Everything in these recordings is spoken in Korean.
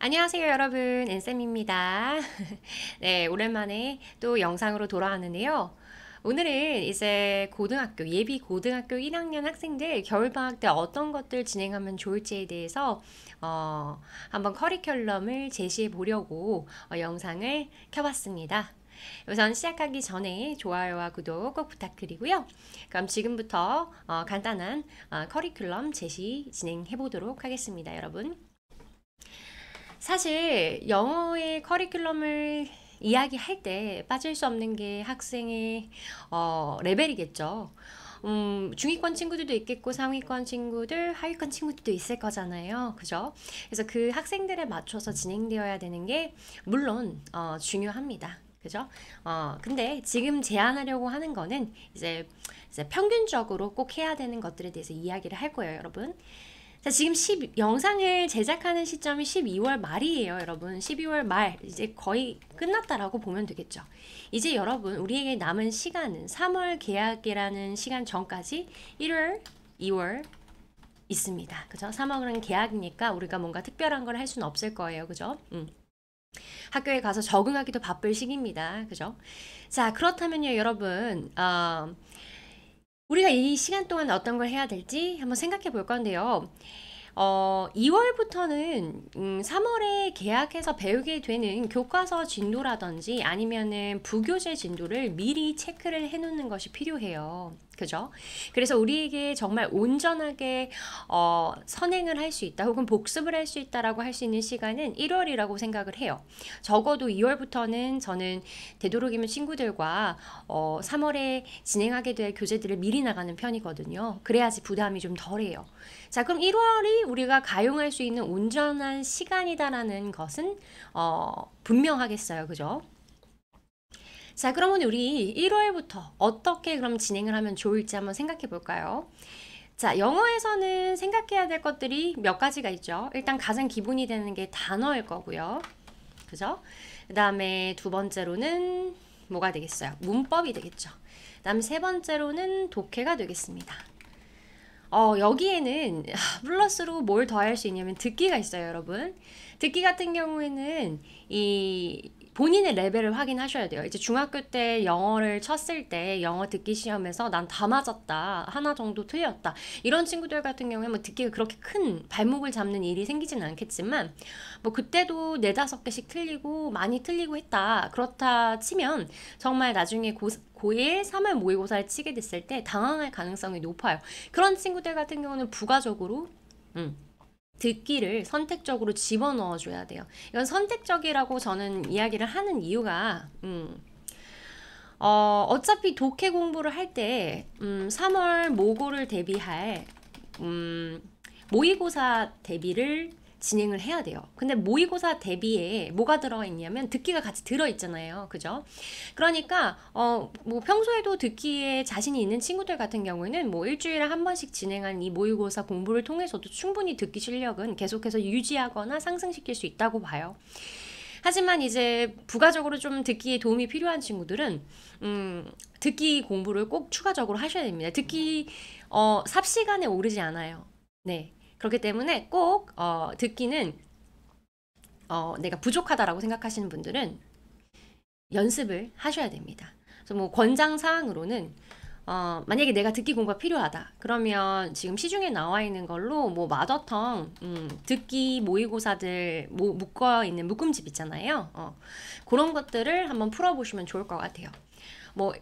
안녕하세요 여러분, 앤쌤입니다. 네, 오랜만에 또 영상으로 돌아왔는데요. 오늘은 이제 고등학교, 예비 고등학교 1학년 학생들 겨울방학 때 어떤 것들 진행하면 좋을지에 대해서 한번 커리큘럼을 제시해 보려고 영상을 켜봤습니다. 우선 시작하기 전에 좋아요와 구독 꼭 부탁드리고요. 그럼 지금부터 간단한 커리큘럼 제시 진행해 보도록 하겠습니다, 여러분. 사실 영어의 커리큘럼을 이야기할 때 빠질 수 없는 게 학생의 레벨이겠죠. 중위권 친구들도 있겠고 상위권 친구들, 하위권 친구들도 있을 거잖아요. 그죠? 그래서 그 학생들에 맞춰서 진행되어야 되는 게 물론 중요합니다. 그죠? 근데 지금 제안하려고 하는 거는 이제 평균적으로 꼭 해야 되는 것들에 대해서 이야기를 할 거예요, 여러분. 자, 지금 영상을 제작하는 시점이 12월 말이에요, 여러분. 12월 말, 이제 거의 끝났다라고 보면 되겠죠. 이제 여러분, 우리에게 남은 시간은 3월 개학이라는 시간 전까지 1월, 2월 있습니다. 그죠? 3월은 개학이니까 우리가 뭔가 특별한 걸 할 수는 없을 거예요. 그죠? 학교에 가서 적응하기도 바쁠 시기입니다. 그죠? 자, 그렇다면요, 여러분. 우리가 이 시간 동안 어떤 걸 해야 될지 한번 생각해 볼 건데요. 2월부터는 3월에 개학해서 배우게 되는 교과서 진도라든지 아니면은 부교재 진도를 미리 체크를 해 놓는 것이 필요해요. 그죠? 그래서 우리에게 정말 온전하게 선행을 할 수 있다 혹은 복습을 할 수 있다라고 할 수 있는 시간은 1월이라고 생각을 해요. 적어도 2월부터는 저는 되도록이면 친구들과 3월에 진행하게 될 교재들을 미리 나가는 편이거든요. 그래야지 부담이 좀 덜해요. 자, 그럼 1월이 우리가 가용할 수 있는 온전한 시간이다라는 것은 분명하겠어요. 그죠? 자, 그러면 우리 1월부터 어떻게 그럼 진행을 하면 좋을지 한번 생각해 볼까요? 자, 영어에서는 생각해야 될 것들이 몇 가지가 있죠. 일단 가장 기본이 되는 게 단어일 거고요. 그죠? 그 다음에 두 번째로는 뭐가 되겠어요? 문법이 되겠죠. 그 다음 세 번째로는 독해가 되겠습니다. 여기에는 플러스로 뭘 더할 수 있냐면 듣기가 있어요, 여러분. 듣기 같은 경우에는 이 본인의 레벨을 확인하셔야 돼요. 이제 중학교 때 영어를 쳤을 때 영어 듣기 시험에서 난 다 맞았다. 하나 정도 틀렸다. 이런 친구들 같은 경우에 뭐 듣기가 그렇게 큰 발목을 잡는 일이 생기지는 않겠지만 뭐 그때도 네다섯 개씩 틀리고 많이 틀리고 했다. 그렇다 치면 정말 나중에 고1, 3월 모의고사를 치게 됐을 때 당황할 가능성이 높아요. 그런 친구들 같은 경우는 부가적으로 듣기를 선택적으로 집어넣어 줘야 돼요. 이건 선택적이라고 저는 이야기를 하는 이유가 어차피 독해 공부를 할 때 3월 모고를 대비할 모의고사 대비를 진행을 해야 돼요. 근데 모의고사 대비에 뭐가 들어있냐면 듣기가 같이 들어있잖아요. 그죠? 그러니까 뭐 평소에도 듣기에 자신이 있는 친구들 같은 경우에는 뭐 일주일에 한 번씩 진행한 이 모의고사 공부를 통해서도 충분히 듣기 실력은 계속해서 유지하거나 상승시킬 수 있다고 봐요. 하지만 이제 부가적으로 좀 듣기에 도움이 필요한 친구들은 듣기 공부를 꼭 추가적으로 하셔야 됩니다. 듣기 삽시간에 오르지 않아요. 네. 그렇기 때문에 꼭 듣기는 내가 부족하다라고 생각하시는 분들은 연습을 하셔야 됩니다. 그래서 뭐 권장 사항으로는 만약에 내가 듣기 공부가 필요하다. 그러면 지금 시중에 나와 있는 걸로 뭐 마더텅 듣기 모의고사들 묶어 있는 묶음집 있잖아요. 그런 것들을 한번 풀어보시면 좋을 것 같아요. 뭐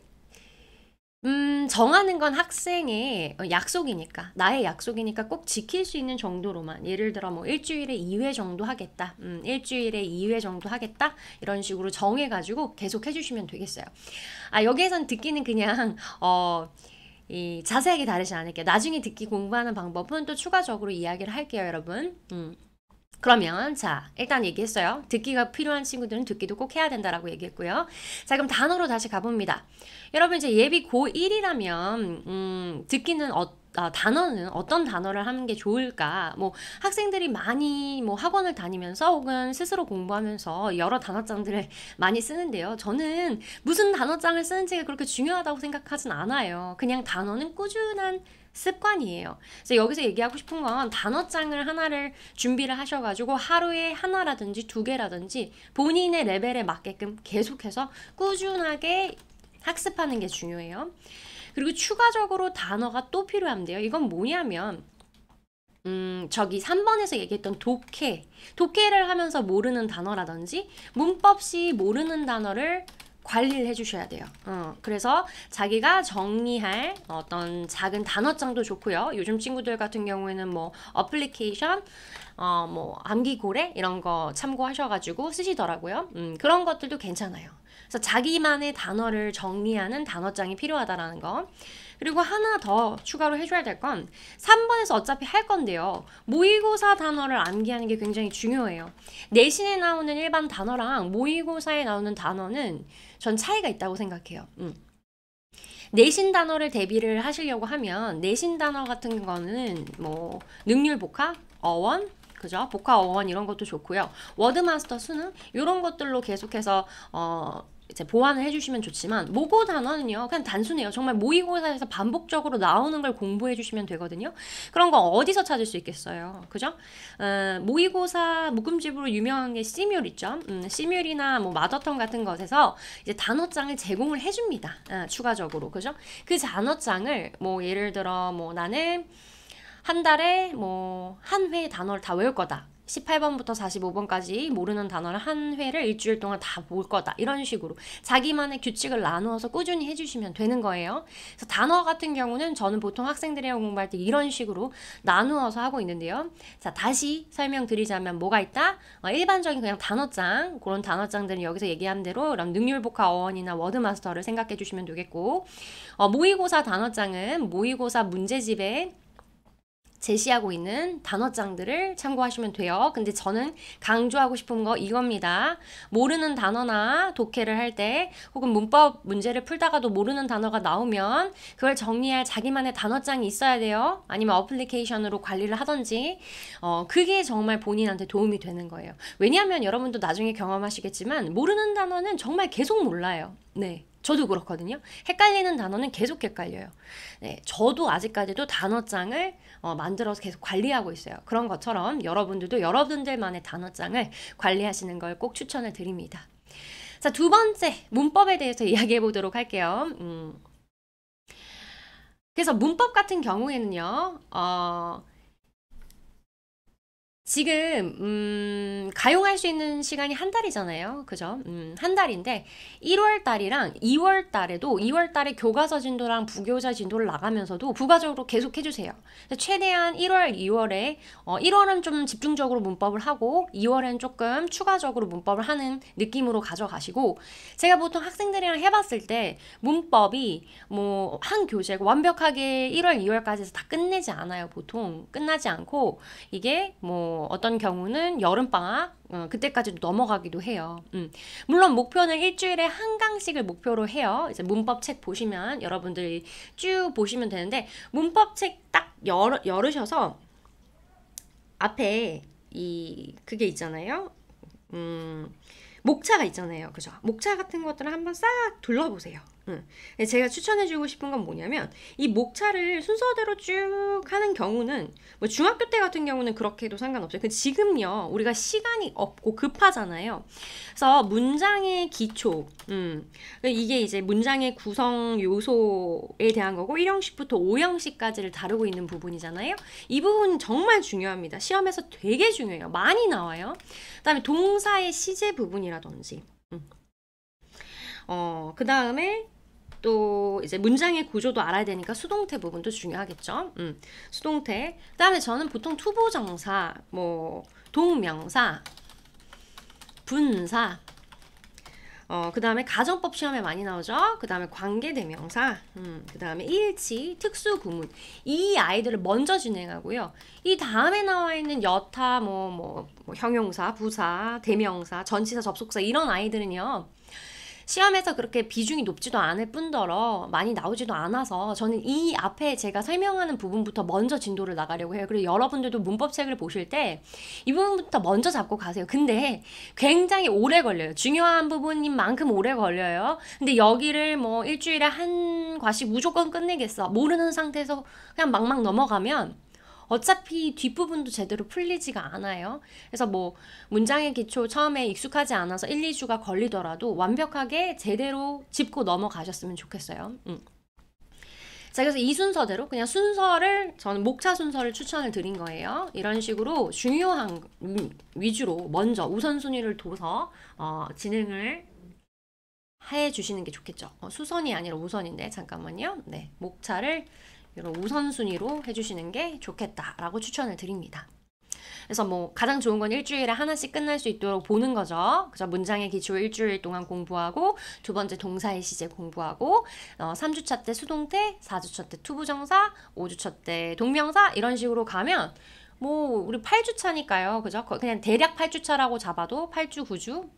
정하는 건 학생의 약속이니까, 나의 약속이니까 꼭 지킬 수 있는 정도로만, 예를 들어 뭐 일주일에 2회 정도 하겠다, 일주일에 2회 정도 하겠다, 이런 식으로 정해가지고 계속 해주시면 되겠어요. 여기에선 듣기는 그냥, 자세하게 다르지 않을게요. 나중에 듣기 공부하는 방법은 또 추가적으로 이야기를 할게요, 여러분. 그러면 자 일단 얘기했어요. 듣기가 필요한 친구들은 듣기도 꼭 해야 된다라고 얘기했고요. 자 그럼 단어로 다시 가봅니다. 여러분 이제 예비 고1이라면 듣기는 단어는 어떤 단어를 하는 게 좋을까? 뭐 학생들이 많이 뭐 학원을 다니면서 혹은 스스로 공부하면서 여러 단어장들을 많이 쓰는데요. 저는 무슨 단어장을 쓰는지가 그렇게 중요하다고 생각하진 않아요. 그냥 단어는 꾸준한 습관이에요. 그래서 여기서 얘기하고 싶은 건 단어장을 하나를 준비를 하셔가지고 하루에 하나라든지 두 개라든지 본인의 레벨에 맞게끔 계속해서 꾸준하게 학습하는 게 중요해요. 그리고 추가적으로 단어가 또 필요한데요. 이건 뭐냐면 저기 3번에서 얘기했던 독해를 하면서 모르는 단어라든지 문법시 모르는 단어를 관리를 해주셔야 돼요. 그래서 자기가 정리할 어떤 작은 단어장도 좋고요. 요즘 친구들 같은 경우에는 뭐 어플리케이션, 뭐 암기고래 이런 거 참고하셔가지고 쓰시더라고요. 그런 것들도 괜찮아요. 그래서 자기만의 단어를 정리하는 단어장이 필요하다라는 거. 그리고 하나 더 추가로 해줘야 될 건 3번에서 어차피 할 건데요. 모의고사 단어를 암기하는 게 굉장히 중요해요. 내신에 나오는 일반 단어랑 모의고사에 나오는 단어는 전 차이가 있다고 생각해요. 내신 단어를 대비를 하시려고 하면 내신 단어 같은 거는 뭐 능률복화, 어원, 그죠? 복화 어원 이런 것도 좋고요. 워드마스터 수능 이런 것들로 계속해서 이제 보완을 해주시면 좋지만 모고 단어는요 그냥 단순해요. 정말 모의고사에서 반복적으로 나오는 걸 공부해 주시면 되거든요. 그런 거 어디서 찾을 수 있겠어요, 그죠? 모의고사 묶음집으로 유명한 게 C뮬 있죠. C뮬이나 뭐 마더턴 같은 것에서 이제 단어장을 제공을 해줍니다. 추가적으로, 그죠? 그 단어장을 뭐 예를 들어 뭐 나는 한 달에 뭐 한 회 단어를 다 외울 거다. 18번부터 45번까지 모르는 단어를 한 회를 일주일 동안 다 볼 거다. 이런 식으로 자기만의 규칙을 나누어서 꾸준히 해주시면 되는 거예요. 그래서 단어 같은 경우는 저는 보통 학생들이랑 공부할 때 이런 식으로 나누어서 하고 있는데요. 자, 다시 설명드리자면 뭐가 있다? 일반적인 그냥 단어장, 그런 단어장들은 여기서 얘기한 대로 이런 능률복화 어원이나 워드마스터를 생각해 주시면 되겠고, 모의고사 단어장은 모의고사 문제집에 제시하고 있는 단어장들을 참고하시면 돼요. 근데 저는 강조하고 싶은 거 이겁니다. 모르는 단어나 독해를 할 때 혹은 문법 문제를 풀다가도 모르는 단어가 나오면 그걸 정리할 자기만의 단어장이 있어야 돼요. 아니면 어플리케이션으로 관리를 하던지 그게 정말 본인한테 도움이 되는 거예요. 왜냐하면 여러분도 나중에 경험하시겠지만 모르는 단어는 정말 계속 몰라요. 네. 저도 그렇거든요. 헷갈리는 단어는 계속 헷갈려요. 네, 저도 아직까지도 단어장을 만들어서 계속 관리하고 있어요. 그런 것처럼 여러분들도 여러분들만의 단어장을 관리하시는 걸 꼭 추천을 드립니다. 자, 두 번째 문법에 대해서 이야기해 보도록 할게요. 그래서 문법 같은 경우에는요. 지금 가용할 수 있는 시간이 한 달이잖아요. 그죠? 한 달인데 1월 달이랑 2월 달에도 2월 달에 교과서 진도랑 부교사 진도를 나가면서도 부가적으로 계속 해주세요. 최대한 1월, 2월에 1월은 좀 집중적으로 문법을 하고 2월엔 조금 추가적으로 문법을 하는 느낌으로 가져가시고, 제가 보통 학생들이랑 해봤을 때 문법이 뭐 한 교재 완벽하게 1월, 2월까지 해서 다 끝내지 않아요. 보통 끝나지 않고 이게 뭐 어떤 경우는 여름방학 그때까지도 넘어가기도 해요. 물론 목표는 일주일에 한 강씩을 목표로 해요. 이제 문법책 보시면 여러분들이 쭉 보시면 되는데, 문법책 딱 열으셔서 앞에 그게 있잖아요. 목차가 있잖아요. 그죠? 목차 같은 것들을 한번 싹 둘러보세요. 제가 추천해주고 싶은 건 뭐냐면, 이 목차를 순서대로 쭉 하는 경우는 뭐 중학교 때 같은 경우는 그렇게 해도 상관없어요. 근데 지금요 우리가 시간이 없고 급하잖아요. 그래서 문장의 기초, 이게 이제 문장의 구성 요소에 대한 거고 1형식부터 5형식까지를 다루고 있는 부분이잖아요. 이 부분 정말 중요합니다. 시험에서 되게 중요해요. 많이 나와요. 그다음에 동사의 시제 부분이라든지, 그 다음에 또 이제 문장의 구조도 알아야 되니까 수동태 부분도 중요하겠죠. 수동태. 그 다음에 저는 보통 투부정사, 뭐 동명사, 분사, 그 다음에 가정법 시험에 많이 나오죠. 그 다음에 관계대명사, 그 다음에 일치, 특수구문, 이 아이들을 먼저 진행하고요. 이 다음에 나와 있는 여타, 뭐 형용사, 부사, 대명사, 전치사, 접속사 이런 아이들은요 시험에서 그렇게 비중이 높지도 않을 뿐더러 많이 나오지도 않아서 저는 이 앞에 제가 설명하는 부분부터 먼저 진도를 나가려고 해요. 그리고 여러분들도 문법책을 보실 때 이 부분부터 먼저 잡고 가세요. 근데 굉장히 오래 걸려요. 중요한 부분인 만큼 오래 걸려요. 근데 여기를 뭐 일주일에 한 과씩 무조건 끝내겠어. 모르는 상태에서 그냥 막막 넘어가면 어차피 뒷부분도 제대로 풀리지가 않아요. 그래서 뭐 문장의 기초 처음에 익숙하지 않아서 1, 2주가 걸리더라도 완벽하게 제대로 짚고 넘어가셨으면 좋겠어요. 자, 그래서 이 순서대로 그냥 순서를 저는 목차 순서를 추천을 드린 거예요. 이런 식으로 중요한 위주로 먼저 우선순위를 둬서 진행을 해 주시는 게 좋겠죠. 수선이 아니라 우선인데 잠깐만요. 네, 목차를 이런 우선순위로 해주시는 게 좋겠다라고 추천을 드립니다. 그래서 뭐 가장 좋은 건 일주일에 하나씩 끝날 수 있도록 보는 거죠. 그래서 문장의 기초 일주일 동안 공부하고, 두 번째 동사의 시제 공부하고, 3주차 때 수동태, 4주차 때 투부정사, 5주차 때 동명사 이런 식으로 가면 뭐 우리 8주차니까요. 그죠? 그냥 대략 8주차라고 잡아도 8주, 9주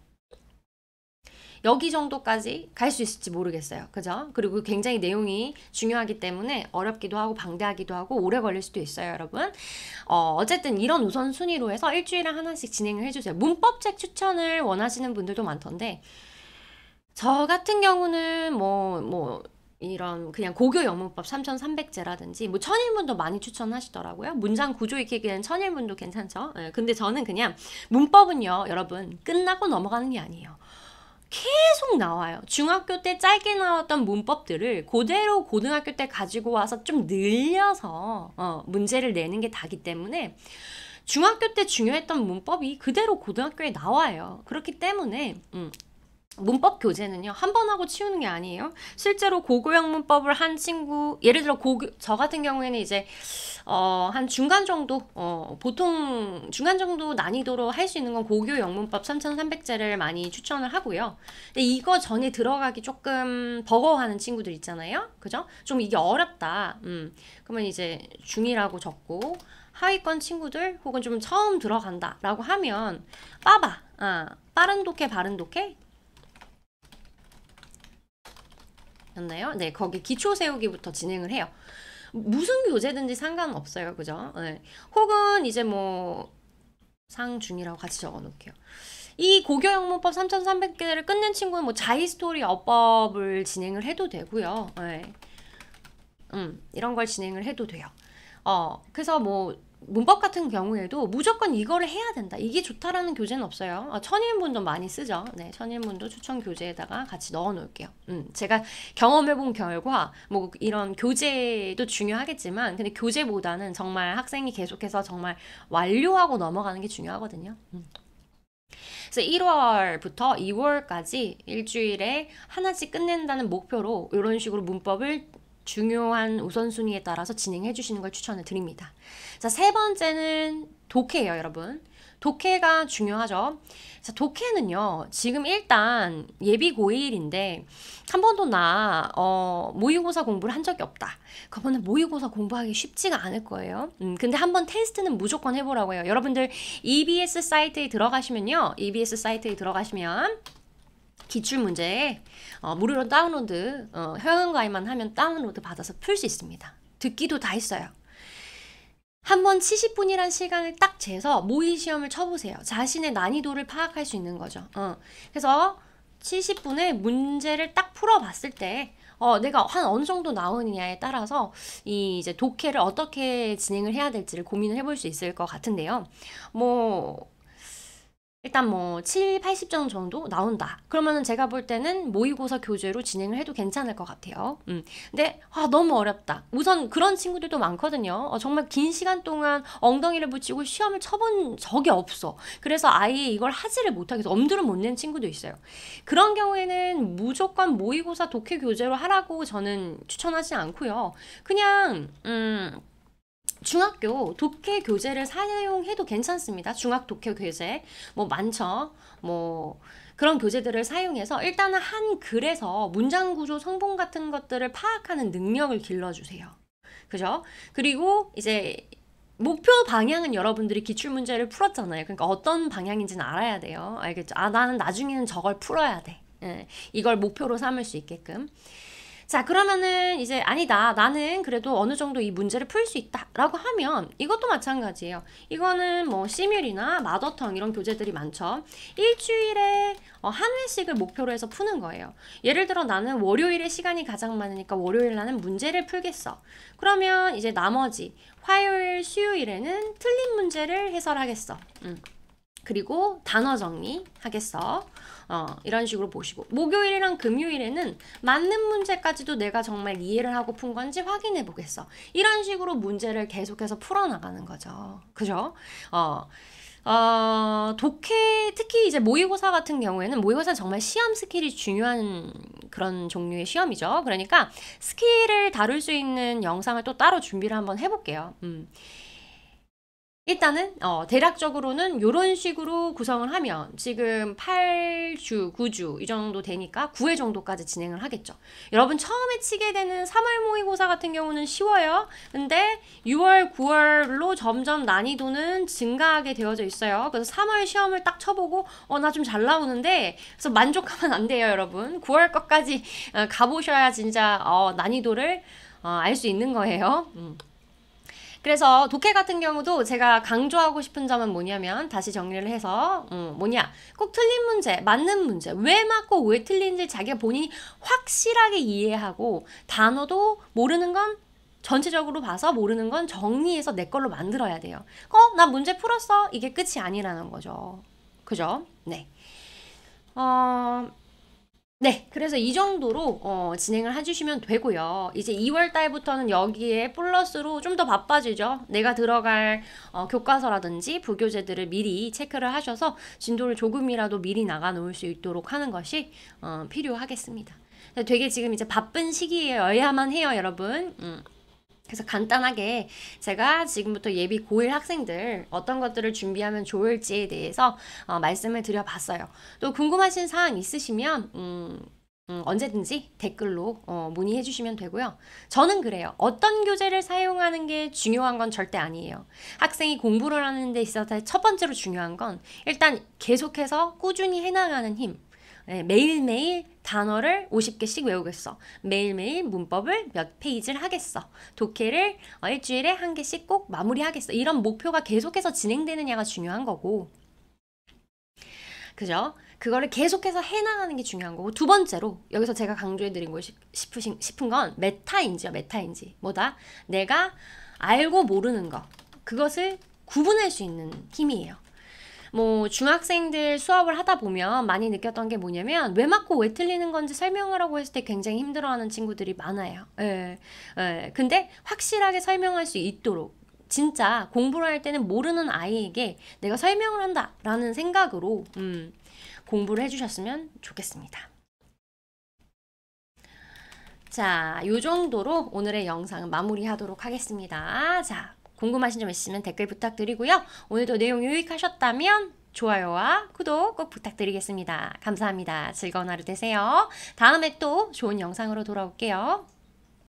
여기 정도까지 갈 수 있을지 모르겠어요. 그죠? 그리고 굉장히 내용이 중요하기 때문에 어렵기도 하고 방대하기도 하고 오래 걸릴 수도 있어요, 여러분. 어쨌든 이런 우선순위로 해서 일주일에 하나씩 진행을 해주세요. 문법책 추천을 원하시는 분들도 많던데 저 같은 경우는 이런 그냥 고교 영문법 3300제라든지 뭐 천일문도 많이 추천하시더라고요. 문장 구조 익히기에는 천일문도 괜찮죠. 근데 저는 그냥 문법은요, 여러분 끝나고 넘어가는 게 아니에요. 계속 나와요. 중학교 때 짧게 나왔던 문법들을 그대로 고등학교 때 가지고 와서 좀 늘려서 문제를 내는 게 다기 때문에 중학교 때 중요했던 문법이 그대로 고등학교에 나와요. 그렇기 때문에 문법 교재는요, 한 번 하고 치우는 게 아니에요. 실제로 고교형 문법을 한 친구, 예를 들어 저 같은 경우에는 이제 한 중간 정도, 보통 중간 정도 난이도로 할 수 있는 건 고교 영문법 3300제를 많이 추천을 하고요. 근데 이거 전에 들어가기 조금 버거워하는 친구들 있잖아요. 그죠? 좀 이게 어렵다. 그러면 이제 중2라고 적고, 하위권 친구들 혹은 좀 처음 들어간다 라고 하면 빠른 독해, 바른 독해 였나요? 네, 거기 기초 세우기부터 진행을 해요. 무슨 교재든지 상관없어요. 그죠? 네. 혹은 이제 뭐 상중이라고 같이 적어 놓을게요. 이 고교 영문법 3300개를 끝낸 친구는 뭐 자이스토리 어법을 진행을 해도 되고요. 네. 이런 걸 진행을 해도 돼요. 그래서 뭐 문법 같은 경우에도 무조건 이거를 해야 된다, 이게 좋다라는 교재는 없어요. 천일문도 많이 쓰죠. 네, 천일문도 추천 교재에다가 같이 넣어 놓을게요. 제가 경험해본 결과 뭐 이런 교재도 중요하겠지만 근데 교재보다는 정말 학생이 계속해서 정말 완료하고 넘어가는 게 중요하거든요. 그래서 1월부터 2월까지 일주일에 하나씩 끝낸다는 목표로 이런 식으로 문법을 중요한 우선순위에 따라서 진행해 주시는 걸 추천을 드립니다. 자, 세 번째는 독해예요, 여러분. 독해가 중요하죠. 자, 독해는요, 지금 일단 예비 고1인데 한 번도 모의고사 공부를 한 적이 없다. 그러면 모의고사 공부하기 쉽지가 않을 거예요. 근데 한번 테스트는 무조건 해보라고 해요. 여러분들 EBS 사이트에 들어가시면요, EBS 사이트에 들어가시면 기출문제 무료로 다운로드, 회원가입만 하면 다운로드 받아서 풀 수 있습니다. 듣기도 다 있어요. 한번 70분이란 시간을 딱 재서 모의 시험을 쳐보세요. 자신의 난이도를 파악할 수 있는 거죠. 그래서 70분의 문제를 딱 풀어봤을 때 내가 한 어느 정도 나오느냐에 따라서 이제 독해를 어떻게 진행을 해야 될지를 고민을 해볼 수 있을 것 같은데요. 일단 7, 80점 정도 나온다. 그러면은 제가 볼 때는 모의고사 교재로 진행을 해도 괜찮을 것 같아요. 근데 너무 어렵다. 우선 그런 친구들도 많거든요. 정말 긴 시간 동안 엉덩이를 붙이고 시험을 쳐본 적이 없어. 그래서 아예 이걸 하지를 못하겠어. 엄두를 못 낸 친구도 있어요. 그런 경우에는 무조건 모의고사 독해 교재로 하라고 저는 추천하지 않고요. 그냥 중학교 독해 교재를 사용해도 괜찮습니다. 중학 독해 교재 많죠. 그런 교재들을 사용해서 일단은 한 글에서 문장 구조, 성분 같은 것들을 파악하는 능력을 길러주세요. 그죠? 그리고 이제 목표 방향은 여러분들이 기출문제를 풀었잖아요. 그러니까 어떤 방향인지는 알아야 돼요. 알겠죠? 나는 나중에는 저걸 풀어야 돼. 이걸 목표로 삼을 수 있게끔. 자, 그러면은 이제 아니다. 나는 그래도 어느 정도 이 문제를 풀 수 있다. 라고 하면 이것도 마찬가지예요. 이거는 뭐 시뮬이나 마더텅 이런 교재들이 많죠. 일주일에 한 회씩을 목표로 해서 푸는 거예요. 예를 들어 나는 월요일에 시간이 가장 많으니까 월요일 나는 문제를 풀겠어. 그러면 이제 나머지 화요일, 수요일에는 틀린 문제를 해설하겠어. 그리고 단어 정리하겠어. 이런 식으로 보시고 목요일이랑 금요일에는 맞는 문제까지도 내가 정말 이해를 하고 푼 건지 확인해 보겠어. 이런 식으로 문제를 계속해서 풀어나가는 거죠. 그죠? 독해, 특히 이제 모의고사 같은 경우에는 모의고사는 정말 시험 스킬이 중요한 그런 종류의 시험이죠. 그러니까 스킬을 다룰 수 있는 영상을 또 따로 준비를 한번 해볼게요. 일단은 대략적으로는 이런 식으로 구성을 하면 지금 8주, 9주 이 정도 되니까 9회 정도까지 진행을 하겠죠. 여러분 처음에 치게 되는 3월 모의고사 같은 경우는 쉬워요. 근데 6월, 9월로 점점 난이도는 증가하게 되어져 있어요. 그래서 3월 시험을 딱 쳐보고 나 좀 잘 나오는데 그래서 만족하면 안 돼요, 여러분. 9월 것까지 가보셔야 진짜 난이도를 알 수 있는 거예요. 그래서 독해 같은 경우도 제가 강조하고 싶은 점은 뭐냐면 다시 정리를 해서 꼭 틀린 문제, 맞는 문제, 왜 맞고 왜 틀린지 자기가 본인이 확실하게 이해하고 단어도 모르는 건 전체적으로 봐서 모르는 건 정리해서 내 걸로 만들어야 돼요. 나 문제 풀었어. 이게 끝이 아니라는 거죠. 그죠? 네. 네, 그래서 이 정도로 진행을 해주시면 되고요. 이제 2월 달부터는 여기에 플러스로 좀 더 바빠지죠. 내가 들어갈 교과서라든지 부교재들을 미리 체크를 하셔서 진도를 조금이라도 미리 나가 놓을 수 있도록 하는 것이 필요하겠습니다. 되게 지금 이제 바쁜 시기여야만 해요, 여러분. 그래서 간단하게 제가 지금부터 예비 고1 학생들 어떤 것들을 준비하면 좋을지에 대해서 말씀을 드려봤어요. 또 궁금하신 사항 있으시면 언제든지 댓글로 문의해 주시면 되고요. 저는 그래요. 어떤 교재를 사용하는 게 중요한 건 절대 아니에요. 학생이 공부를 하는 데 있어서 첫 번째로 중요한 건 일단 계속해서 꾸준히 해나가는 힘. 매일매일 단어를 50개씩 외우겠어. 매일매일 문법을 몇 페이지를 하겠어. 독해를 일주일에 한 개씩 꼭 마무리하겠어. 이런 목표가 계속해서 진행되느냐가 중요한 거고. 그죠? 그거를 계속해서 해나가는 게 중요한 거고. 두 번째로 여기서 제가 강조해드리고 싶은 건 메타인지요. 메타인지. 뭐다? 내가 알고 모르는 거. 그것을 구분할 수 있는 힘이에요. 뭐 중학생들 수업을 하다 보면 많이 느꼈던 게 뭐냐면 왜 맞고 왜 틀리는 건지 설명을 하고 했을 때 굉장히 힘들어하는 친구들이 많아요. 근데 확실하게 설명할 수 있도록 진짜 공부를 할 때는 모르는 아이에게 내가 설명을 한다라는 생각으로 공부를 해주셨으면 좋겠습니다. 자, 요 정도로 오늘의 영상은 마무리하도록 하겠습니다. 자, 궁금하신 점 있으면 댓글 부탁드리고요. 오늘도 내용 유익하셨다면 좋아요와 구독 꼭 부탁드리겠습니다. 감사합니다. 즐거운 하루 되세요. 다음에 또 좋은 영상으로 돌아올게요.